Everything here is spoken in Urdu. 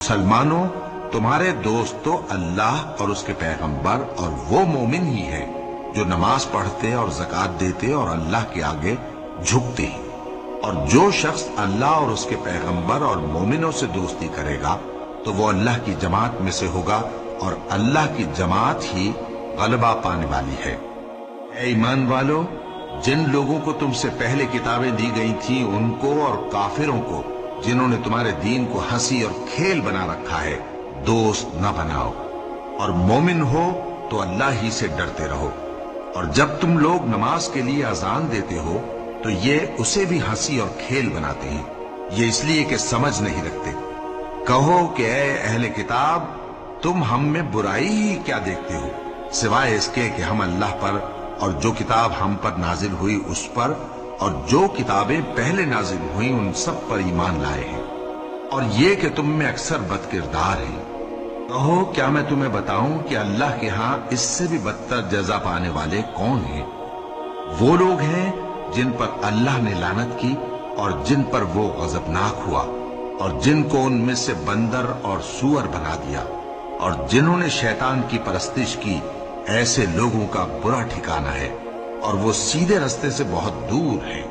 مسلمانوں، تمہارے دوست تو اللہ اور اس کے پیغمبر اور وہ مومن ہی ہے جو نماز پڑھتے اور زکوٰۃ دیتے اور اللہ کے آگے جھکتے ہیں۔ اور جو شخص اللہ اور اس کے پیغمبر اور مومنوں سے دوستی کرے گا تو وہ اللہ کی جماعت میں سے ہوگا، اور اللہ کی جماعت ہی غلبہ پانے والی ہے۔ اے ایمان والو، جن لوگوں کو تم سے پہلے کتابیں دی گئی تھیں ان کو اور کافروں کو جنہوں نے تمہارے دین کو ہنسی اور کھیل بنا رکھا ہے دوست نہ بناؤ، اور مومن ہو تو اللہ ہی سے ڈرتے رہو۔ اور جب تم لوگ نماز کے لیے اذان دیتے ہو تو یہ اسے بھی ہنسی اور کھیل بناتے ہیں، یہ اس لیے کہ سمجھ نہیں رکھتے۔ کہو کہ اے اہل کتاب، تم ہم میں برائی ہی کیا دیکھتے ہو، سوائے اس کے کہ ہم اللہ پر اور جو کتاب ہم پر نازل ہوئی اس پر اور جو کتابیں پہلے نازل ہوئیں ان سب پر ایمان لائے ہیں، اور یہ کہ تم میں اکثر بد کردار ہیں۔ کہو کیا میں تمہیں بتاؤں کہ اللہ کے ہاں اس سے بھی بدتر جزا پانے والے کون ہیں؟ وہ لوگ ہیں جن پر اللہ نے لعنت کی اور جن پر وہ غضبناک ہوا، اور جن کو ان میں سے بندر اور سور بنا دیا، اور جنہوں نے شیطان کی پرستش کی، ایسے لوگوں کا برا ٹھکانہ ہے اور وہ سیدھے رستے سے بہت دور ہیں۔